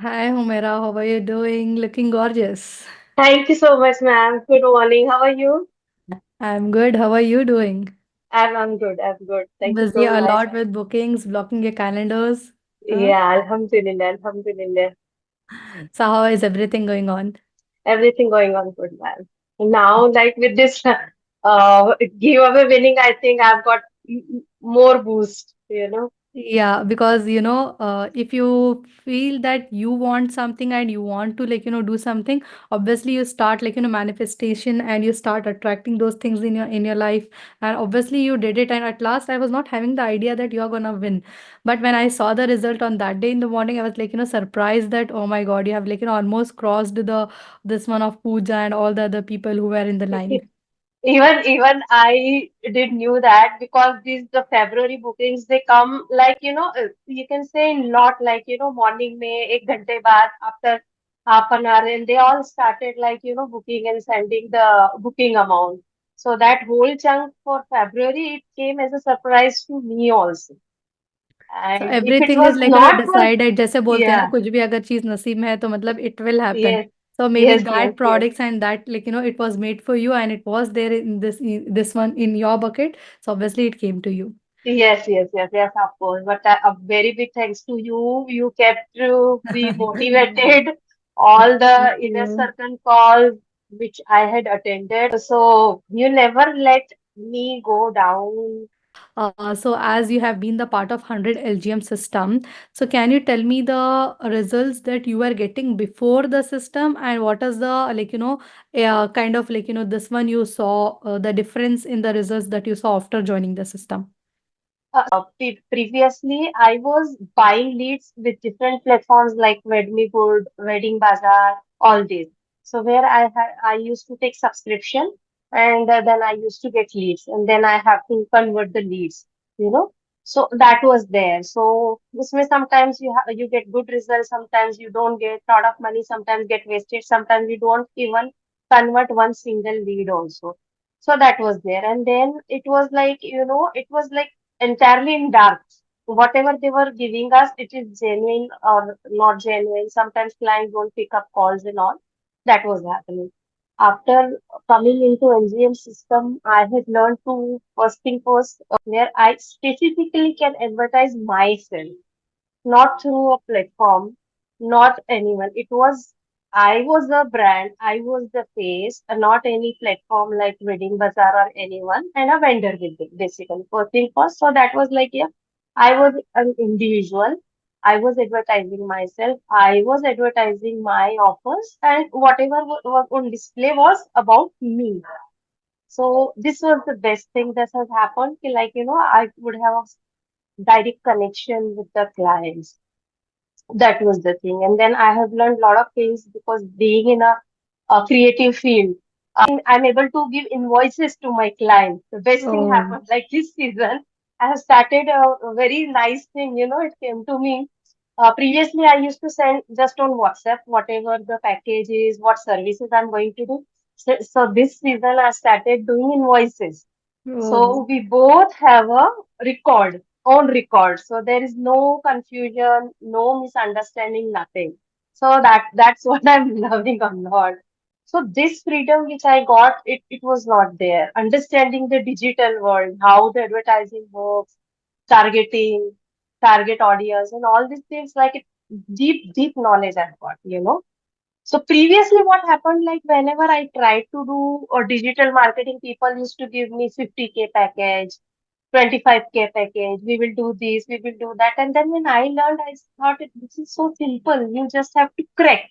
Hi, Humaira. How are you doing? Looking gorgeous. Thank you so much, ma'am. Good morning. How are you? I'm good. How are you doing? I'm good. I'm good. Thank you Busy so a much. lot with bookings, blocking your calendars. Huh? Yeah, Alhamdulillah, Alhamdulillah. So, how is everything going on? Everything going on good, ma'am. Now, like with this giveaway winning, I think I've got more boost. Yeah, because if you feel that you want something and you want to do something, obviously you start manifestation and you start attracting those things in your life. And obviously you did it. And at last, I was not having the idea that you are gonna win. But when I saw the result on that day in the morning, I was surprised that oh my God, you have almost crossed the this one of Pooja and all the other people who were in the line. Even I did knew that because these the February bookings they come like you can say in lot like morning में एक घंटे बाद after half an hour and they all started like booking and sending the booking amount. So that whole chunk for February it came as a surprise to me also. So And if it everything is was not for decided. जैसे बोलते हैं ना yeah कुछ भी अगर चीज नसीब में है तो मतलब it will happen. yes So maybe yes yes that yes products and that it was made for you and it was there in this one in your bucket. So obviously it came to you. Yes, of course. But a very big thanks to you. You kept to be motivated. All Thank the inner you. circle calls which I had attended. So you never let me go down. So as you have been the part of 100 LGM system, so can you tell me the results that you were getting before the system and what is the kind of this one you saw the difference in the results that you saw after joining the system? Previously, I was buying leads with different platforms like Good, Wedding Bazaar, all these. So where I used to take subscription and then I used to get leads and then I have to convert the leads, you know. So that was there. So this may sometimes you get good results, sometimes you don't get lot of money, sometimes get wasted, sometimes you don't even convert one single lead also. So that was there. And then it was like, it was like entirely in dark. Whatever they were giving us, it is genuine or not genuine. Sometimes clients don't pick up calls and all. That was happening. After coming into LGM system, I had learned to first thing first, where I specifically can advertise myself, not through a platform, not anyone. I was a brand, I was the face, not any platform like Wedding Bazaar or anyone, and a vendor with it, basically. First thing first. So that was like, yeah, I was an individual. I was advertising myself. I was advertising my offers, and whatever was on display was about me. So this was the best thing that has happened. Like, I would have a direct connection with the clients. That was the thing. And then I have learned a lot of things because being in a creative field, I'm able to give invoices to my clients. The best thing Oh, happened. Like this season, I have started a very nice thing. It came to me. Previously, I used to send just on WhatsApp whatever the package is, what services I'm going to do. So this season, I started doing invoices. oh. So we both have a record, on record. So there is no confusion, no misunderstanding, nothing. So that's what I'm loving a lot. So this freedom which I got, it was not there. Understanding the digital world, how the advertising works, targeting, target audience, and all these things like deep knowledge I've got. So previously, what happened, like whenever I tried to do a digital marketing, people used to give me 50K package, 25K package. We will do this, we will do that. And then when I learned, I thought this is so simple. You just have to crack,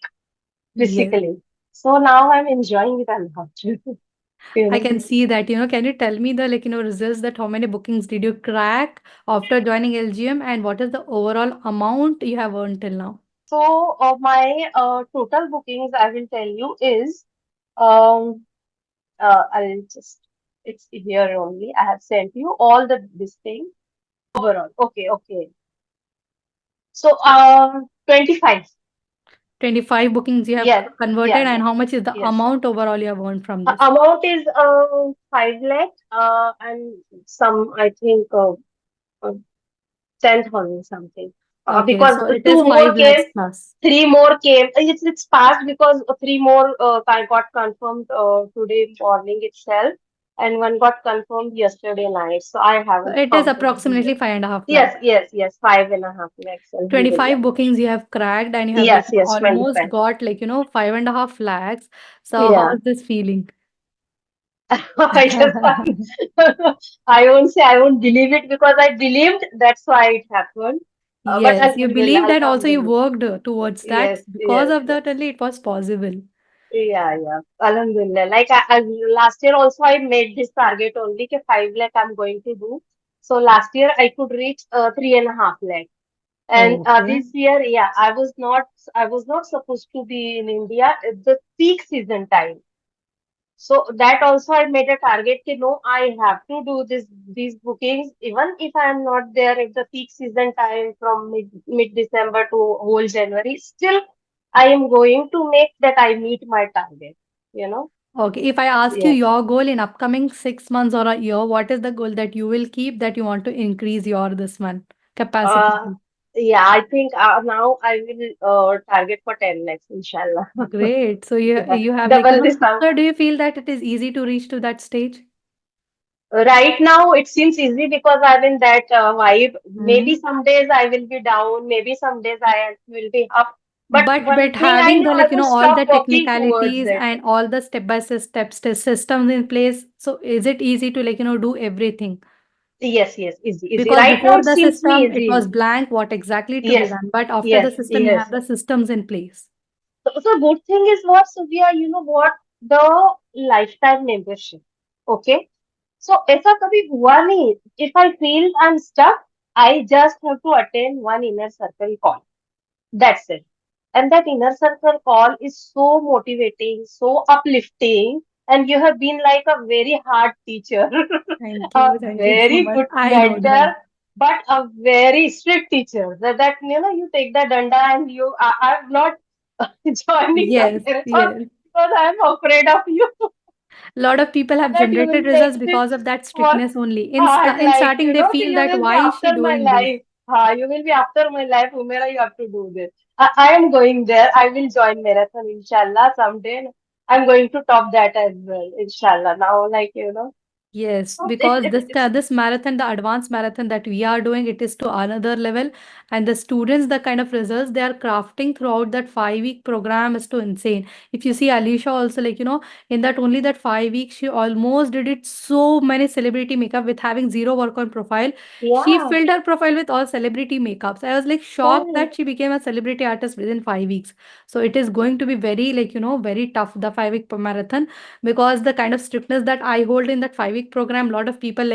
Yes. basically. So now I'm enjoying it a lot. you I know. can see that. Can you tell me the results that how many bookings did you crack after joining LGM and what is the overall amount you have earned till now? So my total bookings, I will tell you, is um I'll just it's here only. I have sent you all the this thing overall. Okay. So 25. 25 bookings you have Yes, converted, yeah, and yeah, how much is the yes. amount overall you have earned from this? Amount is 5 lakh and some I think uh, 10,000 something. Okay, because so it is two more 5 came, lakhs plus. three more came. It's passed because three more I got confirmed today morning itself, and one got confirmed yesterday night. So I So haven't it is counted approximately it. 5.5 Yes, lakhs. yes, yes, 5.5 lakhs, 25 alhamdulillah. bookings you have cracked and you have Yes, yes, almost 25. got 5.5 lakhs. So how Yeah. is this feeling? I just I won't say I won't believe it because I believed that's why it happened. But Yes, you alhamdulillah, believed and also you alhamdulillah. worked towards that. Yes, Because yes, of yes. that only it was possible. Yeah, yeah. Alhamdulillah. Like last year also I made this target only ke 5 lakh I'm going to do. So last year I could reach 3.5 lakh. And Okay. this year, yeah, I was not supposed to be in India at the peak season time. So that also I made a target that no, I have to do these bookings even if I am not there at the peak season time from mid December to whole January. Still, I am going to make that I meet my target. You know? Okay. If I ask you Yes. your goal in upcoming 6 months or a year, what is the goal that you will keep that you want to increase your this one capacity Uh, to? yeah, I think now I will target for 10 lakhs, inshallah. Great. So you Yeah, you have double this now. so do you feel that it is easy to reach to that stage? Right now, it seems easy because I'm in that vibe. Maybe Hmm. some days I will be down, maybe some days I will be up. But But one thing I having know, the I won't all the stop working towards technicalities it. and all the step by step steps systems in place, so is it easy to do everything? Yes, yes, easy, easy. Because Right now, before it the seems me system, it easy. was blank, what exactly to be Yes, done. But after yes, the system, you have yes. the systems in place. So good thing is what, Suvia, you know what? The lifetime membership. Okay. So ऐसा कभी हुआ नहीं. If I feel I'm stuck, I just have to attend one inner circle call. That's it. And that inner circle call is so motivating, so uplifting, and you have been like a very hard teacher, a Thank you so very much. good I know that. mentor, but a very strict teacher. That you know, you take the danda and I'm not joining the Yes, marathon yes. because I'm afraid of you. A lot of people have That you generated will take results this because of that for strictness only. hard, In like, starting, they feel you that will be why is she after my doing this? life. You will be after my life, Humaira, you have to do this. I am going there. I will join marathon, inshallah, someday. I'm going to top that as well, inshallah. Now, like, Yes, so because it's this marathon, the advanced marathon that we are doing, it is to another level, and the students, the kind of results they are crafting throughout that 5 week program is too insane. If you see Alicia also, in that only that 5 weeks, she almost did it so many celebrity makeup with having zero work on profile. She yeah, filled her profile with all celebrity makeups. I was like shocked correct. that she became a celebrity artist within 5 weeks. So it is going to be very very tough the 5 week marathon, because the kind of strictness that I hold in that 5 week program, a lot of people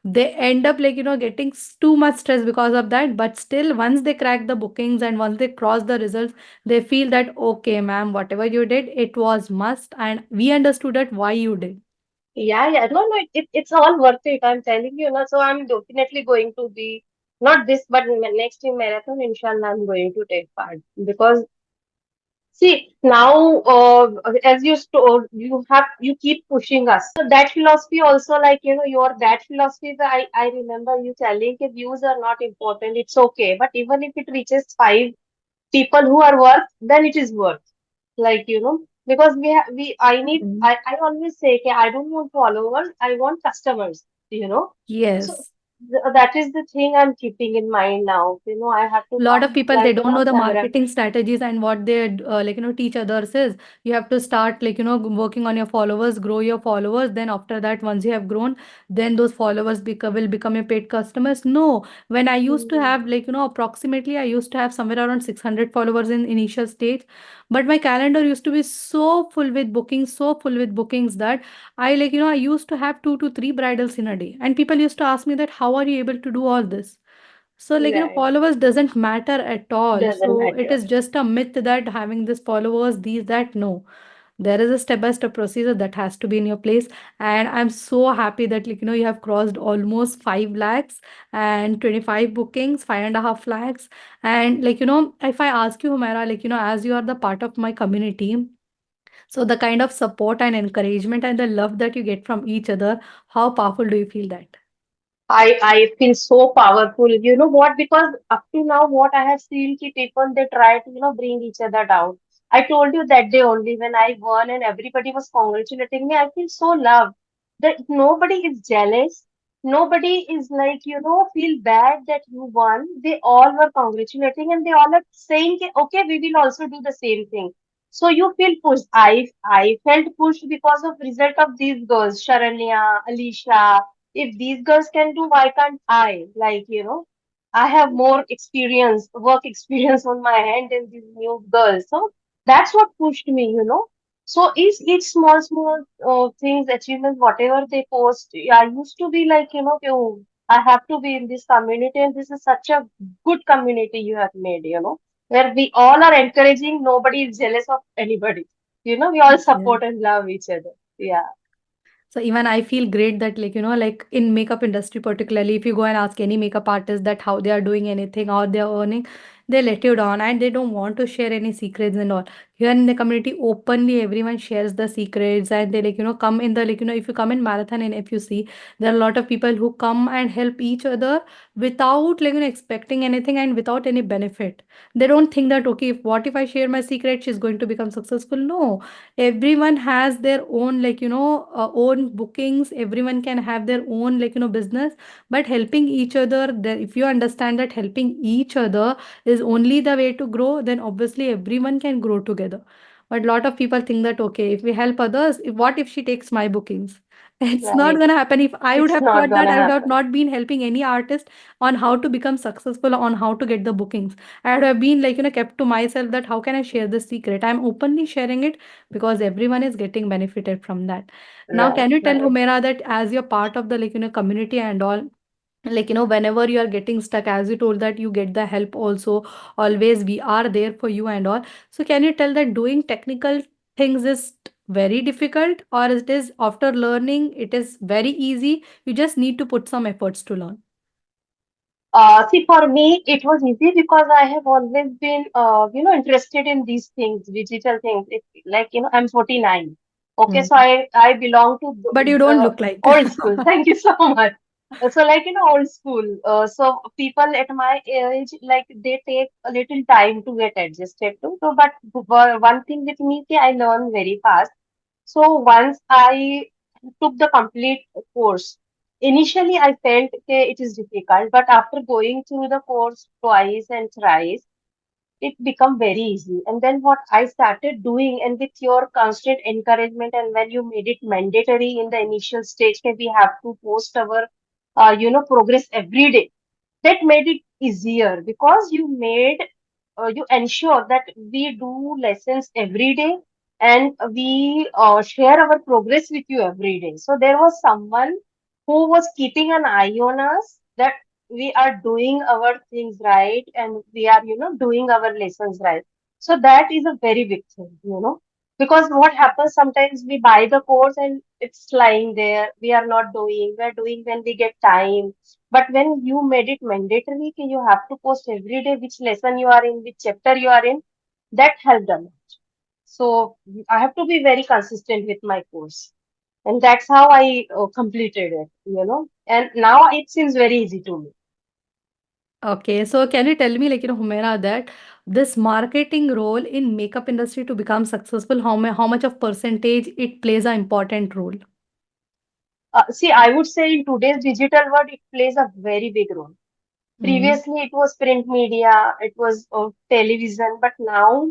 they end up getting too much stress because of that. But still, once they crack the bookings and once they cross the results, they feel that okay, ma'am, whatever you did, it was must, and we understood that why you did. Yeah, yeah. No, no, it's all worth it. I'm telling you, so I'm definitely going to be, not this, but next in marathon, inshallah, I'm going to take part because see, now, as you keep pushing us. So that philosophy also, like, that philosophy, I remember you telling that views are not important. It's okay. But even if it reaches five people who are worth, then it is worth. Like, because Mhm. I always say, okay, I don't want followers. I want customers, you know. So Yes. that is the thing I'm keeping in mind now. I have to Lot talk of people, they like, don't know the camera. marketing strategies, and what they teach others is you have to start working on your followers, grow your followers, then after that, once you have grown, then those followers will become your paid customers. No, when I used to Hmm. have approximately, I used to have somewhere around 600 followers in initial stage, but my calendar used to be so full with bookings, so full with bookings that I used to have 2 to 3 bridals in a day, and people used to ask me that how are you able to do all this. So, Right. followers doesn't matter at all. Doesn't So, it matter. is just a myth that having this followers, these, that, no. There is a step-by-step procedure that has to be in your place. And I'm so happy that, you have crossed almost 5 lakhs and 25 bookings, 5.5 lakhs. And, if I ask you, Humaira, as you are the part of my community, so the kind of support and encouragement and the love that you get from each other, how powerful do you feel that? I feel so powerful. You know what? Because up to now, what I have seen, ki people they try to bring each other down. I told you that day only when I won and everybody was congratulating me. I feel so loved that nobody is jealous. Nobody is like feel bad that you won. They all were congratulating and they all are saying, ki, okay, we will also do the same thing. So you feel pushed. I felt pushed because of result of these girls, Sharanya, Alicia. If these girls can do, why can't I? Like, I have more experience, work experience on my hand than these new girls. So that's what pushed me. So each small things, achievements, whatever they post, I used to be like, कि, oh, I have to be in this community, and this is such a good community you have made, where we all are encouraging, nobody is jealous of anybody. We all Yeah. support and love each other. Yeah, So even I feel great that like in makeup industry particularly, if you go and ask any makeup artist that how they are doing anything or they are earning, they let you down and they don't want to share any secrets and all. Here in the community, openly everyone shares the secrets and they come in the if you come in marathon and if you see there are a lot of people who come and help each other without expecting anything and without any benefit. They don't think that okay, if what if I share my secret, she's going to become successful. No, everyone has their own own bookings, everyone can have their own business, but helping each other, if you understand that helping each other is only the way to grow, then obviously everyone can grow together. But a lot of people think that okay, if we help others, what if she takes my bookings? It's not right. going to happen. If I would It's have not thought that, gonna I would have happen. not been helping any artist on how to become successful, on how to get the bookings. I would have been kept to myself that how can I share the secret. I'm openly sharing it because everyone is getting benefited from that. Now, Right, can you tell right. Humaira that as you're part of the community and all, whenever you are getting stuck, as you told that you get the help also, always we are there for you and all. So can you tell that doing technical things is very difficult or it is after learning it is very easy? You just need to put some efforts to learn. See, for me, it was easy because I have always been, interested in these things, digital things. I'm 49. Okay, so Hmm. I belong to But you don't the look like. old school. Thank you so much. So, old school. So people at my age, like, they take a little time to get adjusted to. So, but one thing with me, ki I learn very fast. So once I took the complete course, initially I felt okay, it is difficult, but after going through the course twice and thrice, it become very easy. And then what I started doing, and with your constant encouragement, and when you made it mandatory in the initial stage, that we have to post our, progress every day, that made it easier because you ensure that we do lessons every day and we share our progress with you every day. So there was someone who was keeping an eye on us that we are doing our things right and we are, doing our lessons right. So that is a very big thing. Because what happens sometimes we buy the course and it's lying there. We are not doing. We are doing when we get time, but when you made it mandatory, कि you have to post every day which lesson you are in, which chapter you are in, that helped a lot. So I have to be very consistent with my course. And that's how I completed it. And now it seems very easy to me. Okay, so can you tell me, Humaira, that this marketing role in makeup industry to become successful, how much of percentage it plays an important role? See, I would say in today's digital world, it plays a very big role. Mm. Previously, it was print media, it was television, but now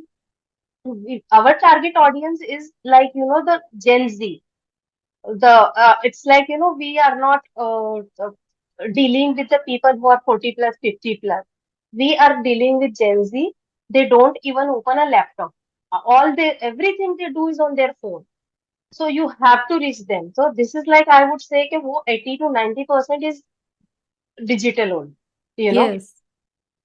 our target audience is the Gen Z. It's we are not dealing with the people who are 40 plus 50 plus. We are dealing with Gen Z. They don't even open a laptop. All they everything they do is on their phone. So you have to reach them. So this is like I would say कि वो 80 to 90% is digital only. Yes,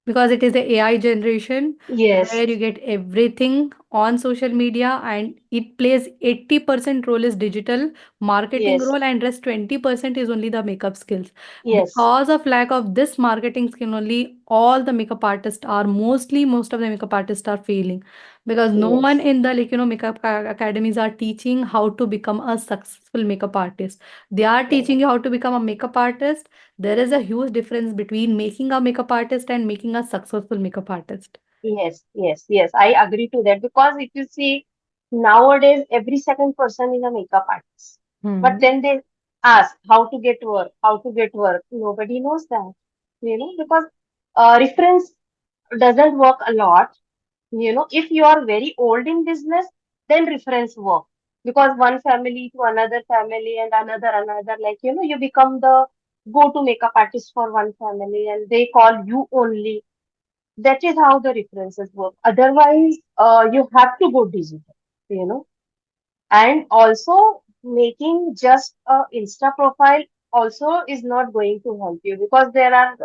because it is the AI generation Yes. where you get everything on social media, and it plays 80% role is digital marketing Yes, role, and rest 20% is only the makeup skills. yes, Because of lack of this marketing skill only, all the makeup artists are mostly, most of the makeup artists are failing, because no one yes, in the makeup academies are teaching how to become a successful makeup artist. They are teaching correct. you how to become a makeup artist. There is a huge difference between making a makeup artist and making a successful makeup artist. Yes, yes, yes. I agree to that because if you see nowadays, every second person is a makeup artist. But Hmm. then they ask how to get work, how to get work. Nobody knows that, because reference doesn't work a lot. If you are very old in business, then reference work because one family to another family and another, like, you become the go-to makeup artist for one family and they call you only. That is how the references work. Otherwise, you have to go digital, you know. And also making just a Insta profile also is not going to help you because there are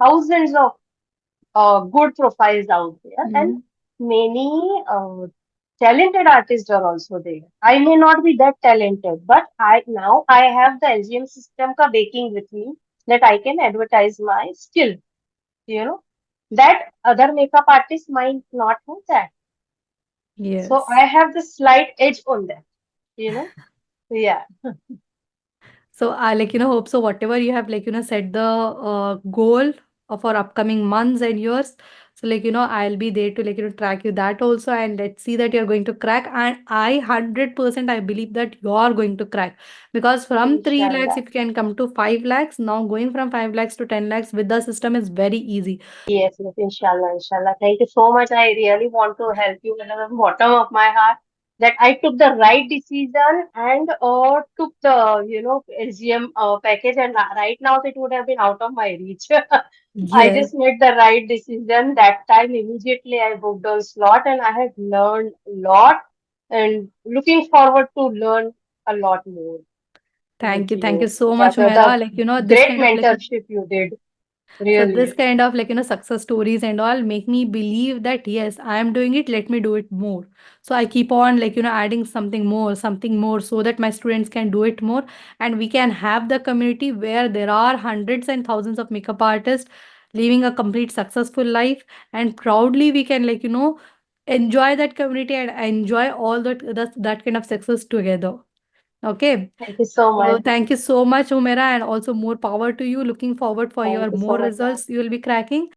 thousands of good profiles out there and Hmm. many talented artists are also there. I may not be that talented, but I have the LGM system ka baking with me that I can advertise my skill, you know that other makeup artists might not have that. So Yes. I have the slight edge on that, you know. Yeah, So I hope so whatever you have set the goal for upcoming months and years. So I'll be there to track you that also, and let's see that you're going to crack. And I 100% I believe that you're going to crack, because from 3 lakhs inshallah. if you can come to 5 lakhs, now going from 5 lakhs to 10 lakhs with the system is very easy. Yes, yes, inshallah, inshallah. Thank you so much. I really want to help you from the bottom of my heart that I took the right decision and took the, LGM package and right now it would have been out of my reach. I Yes. just made the right decision that time. Immediately I booked on slot and I have learned a lot and looking forward to learn a lot more with Thank you you. so much, That Humaira. the This great kind of mentorship you did, so this really. kind of success stories and all make me believe that yes, I am doing it, let me do it more. So I keep on adding something more so that my students can do it more, and we can have the community where there are hundreds and thousands of makeup artists living a complete successful life, and proudly we can enjoy that community and enjoy all that kind of success together. Okay. Thank you so So much. thank you so much, Umera, and also more power to you. Looking forward for Thank your you more so much, ma'am. results you will be cracking.